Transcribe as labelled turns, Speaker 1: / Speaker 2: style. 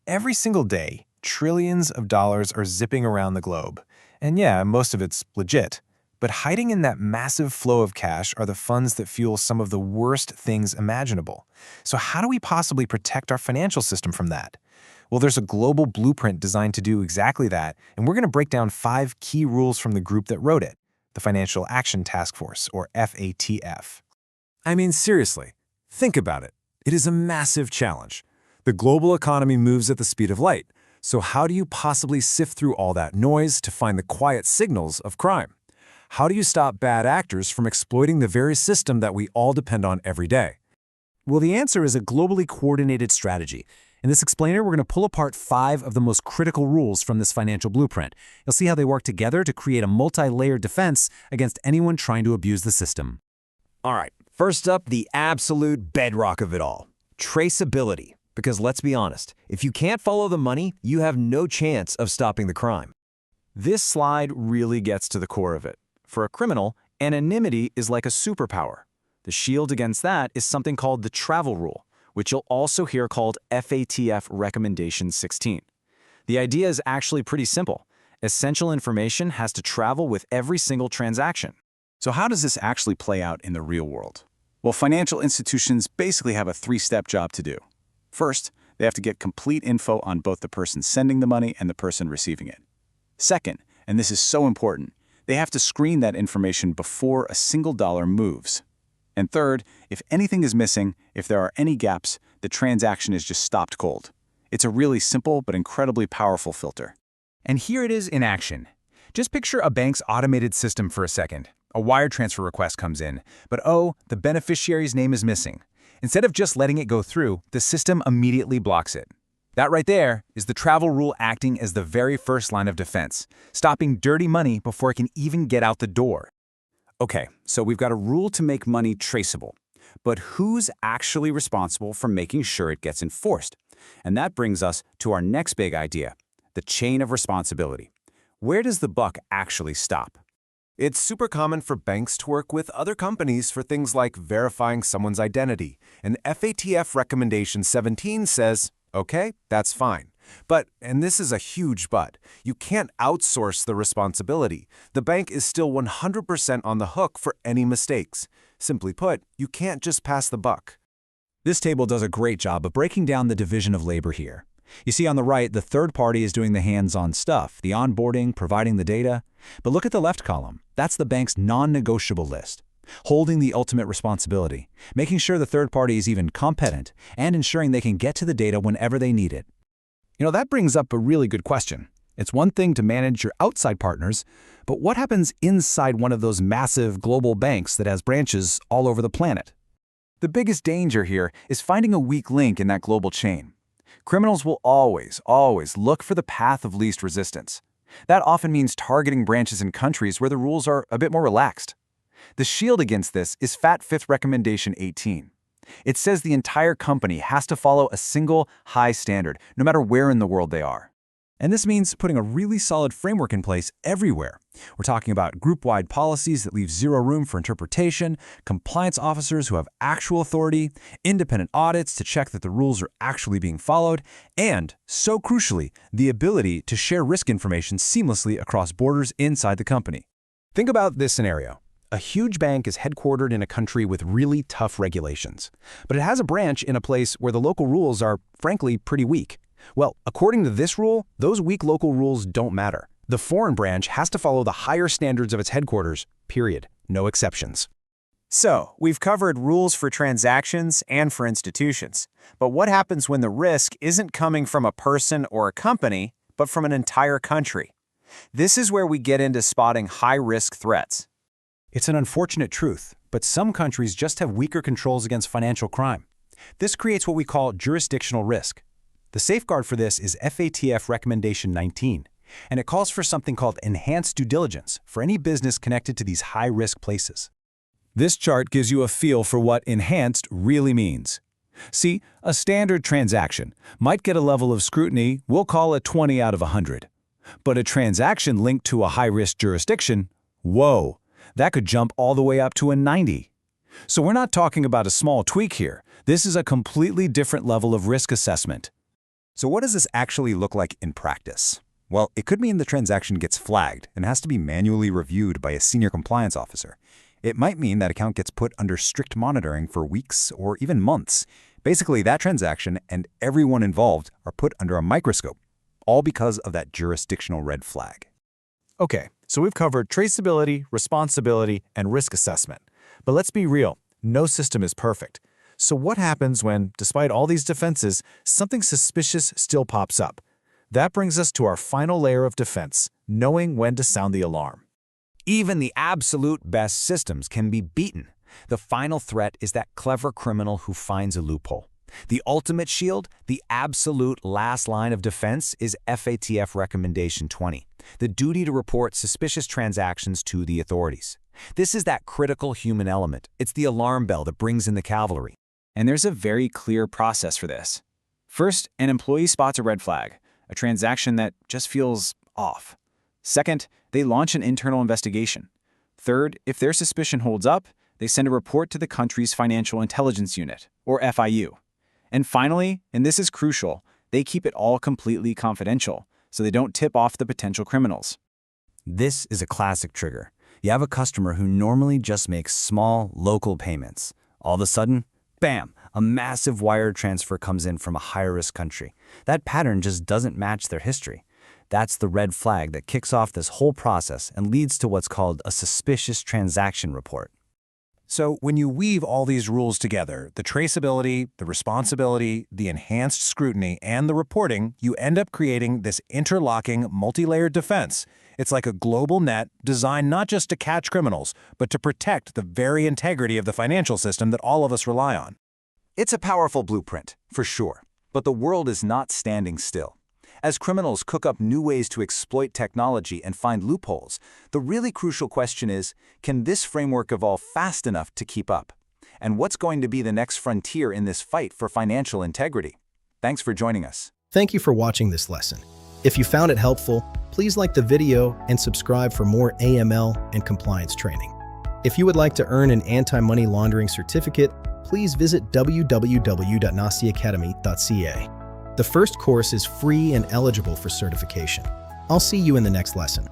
Speaker 1: Every single day, trillions of dollars are zipping around the globe. And yeah, most of it's legit. But hiding in that massive flow of cash are the funds that fuel some of the worst things imaginable. So how do we possibly protect our financial system from that? Well, there's a global blueprint designed to do exactly that, and we're going to break down 5 key rules from the group that wrote it, the Financial Action Task Force, or FATF.
Speaker 2: I mean, seriously, think about it. It is a massive challenge. The global economy moves at the speed of light, so how do you possibly sift through all that noise to find the quiet signals of crime? How do you stop bad actors from exploiting the very system that we all depend on every day? Well, the answer is a globally coordinated strategy. In this explainer, we're going to pull apart 5 of the most critical rules from this financial blueprint. You'll see how they work together to create a multi-layered defense against anyone trying to abuse the system. All right, first up, the absolute bedrock of it all, traceability. Because let's be honest, if you can't follow the money, you have no chance of stopping the crime. This slide really gets to the core of it. For a criminal, anonymity is like a superpower. The shield against that is something called the travel rule, which you'll also hear called FATF Recommendations 16. The idea is actually pretty simple. Essential information has to travel with every single transaction.
Speaker 3: So how does this actually play out in the real world? Well, financial institutions basically have a 3-step job to do. First, they have to get complete info on both the person sending the money and the person receiving it. Second, and this is so important, they have to screen that information before a single dollar moves. And third, if anything is missing, if there are any gaps, the transaction is just stopped cold. It's a really simple but incredibly powerful filter.
Speaker 4: And here it is in action. Just picture a bank's automated system for a second. A wire transfer request comes in, but oh, the beneficiary's name is missing. Instead of just letting it go through, the system immediately blocks it. That right there is the travel rule acting as the very first line of defense, stopping dirty money before it can even get out the door.
Speaker 2: Okay, so we've got a rule to make money traceable. But who's actually responsible for making sure it gets enforced? And that brings us to our next big idea, the chain of responsibility. Where does the buck actually stop?
Speaker 5: It's super common for banks to work with other companies for things like verifying someone's identity. And FATF Recommendation 17 says, okay, that's fine. But, and this is a huge but, you can't outsource the responsibility. The bank is still 100% on the hook for any mistakes. Simply put, you can't just pass the buck.
Speaker 2: This table does a great job of breaking down the division of labor here. You see on the right, the third party is doing the hands-on stuff, the onboarding, providing the data. But look at the left column. That's the bank's non-negotiable list, holding the ultimate responsibility, making sure the third party is even competent, and ensuring they can get to the data whenever they need it.
Speaker 4: That brings up a really good question. It's one thing to manage your outside partners, but what happens inside one of those massive global banks that has branches all over the planet?
Speaker 1: The biggest danger here is finding a weak link in that global chain. Criminals will always look for the path of least resistance. That often means targeting branches in countries where the rules are a bit more relaxed. The shield against this is FATF Recommendation 18. It says the entire company has to follow a single high standard, no matter where in the world they are.
Speaker 2: And this means putting a really solid framework in place everywhere. We're talking about group-wide policies that leave zero room for interpretation, compliance officers who have actual authority, independent audits to check that the rules are actually being followed, and, so crucially, the ability to share risk information seamlessly across borders inside the company.
Speaker 4: Think about this scenario. A huge bank is headquartered in a country with really tough regulations, but it has a branch in a place where the local rules are, frankly, pretty weak. Well, according to this rule, those weak local rules don't matter. The foreign branch has to follow the higher standards of its headquarters, period. No exceptions.
Speaker 6: So, we've covered rules for transactions and for institutions. But what happens when the risk isn't coming from a person or a company, but from an entire country? This is where we get into spotting high-risk threats.
Speaker 2: It's an unfortunate truth, but some countries just have weaker controls against financial crime. This creates what we call jurisdictional risk. The safeguard for this is FATF Recommendation 19, and it calls for something called enhanced due diligence for any business connected to these high-risk places.
Speaker 5: This chart gives you a feel for what enhanced really means. See, a standard transaction might get a level of scrutiny we'll call a 20 out of 100. But a transaction linked to a high-risk jurisdiction, whoa, that could jump all the way up to a 90. So we're not talking about a small tweak here. This is a completely different level of risk assessment.
Speaker 2: So what does this actually look like in practice? Well, it could mean the transaction gets flagged and has to be manually reviewed by a senior compliance officer. It might mean that account gets put under strict monitoring for weeks or even months. Basically, that transaction and everyone involved are put under a microscope, all because of that jurisdictional red flag.
Speaker 1: Okay, so we've covered traceability, responsibility, and risk assessment. But let's be real, no system is perfect. So what happens when, despite all these defenses, something suspicious still pops up? That brings us to our final layer of defense, knowing when to sound the alarm.
Speaker 4: Even the absolute best systems can be beaten. The final threat is that clever criminal who finds a loophole. The ultimate shield, the absolute last line of defense, is FATF Recommendation 20, the duty to report suspicious transactions to the authorities. This is that critical human element. It's the alarm bell that brings in the cavalry.
Speaker 3: And there's a very clear process for this. First, an employee spots a red flag, a transaction that just feels off. Second, they launch an internal investigation. Third, if their suspicion holds up, they send a report to the country's Financial Intelligence Unit, or FIU. And finally, and this is crucial, they keep it all completely confidential, so they don't tip off the potential criminals.
Speaker 7: This is a classic trigger. You have a customer who normally just makes small, local payments. All of a sudden, bam, a massive wire transfer comes in from a high-risk country. That pattern just doesn't match their history. That's the red flag that kicks off this whole process and leads to what's called a suspicious transaction report.
Speaker 5: So when you weave all these rules together, the traceability, the responsibility, the enhanced scrutiny, and the reporting, you end up creating this interlocking, multi-layered defense. It's like a global net designed not just to catch criminals, but to protect the very integrity of the financial system that all of us rely on.
Speaker 2: It's a powerful blueprint, for sure, but the world is not standing still. As criminals cook up new ways to exploit technology and find loopholes, the really crucial question is, can this framework evolve fast enough to keep up? And what's going to be the next frontier in this fight for financial integrity? Thanks for joining us.
Speaker 8: Thank you for watching this lesson. If you found it helpful, please like the video and subscribe for more AML and compliance training. If you would like to earn an anti-money laundering certificate, please visit www.nasiacademy.ca. The first course is free and eligible for certification. I'll see you in the next lesson.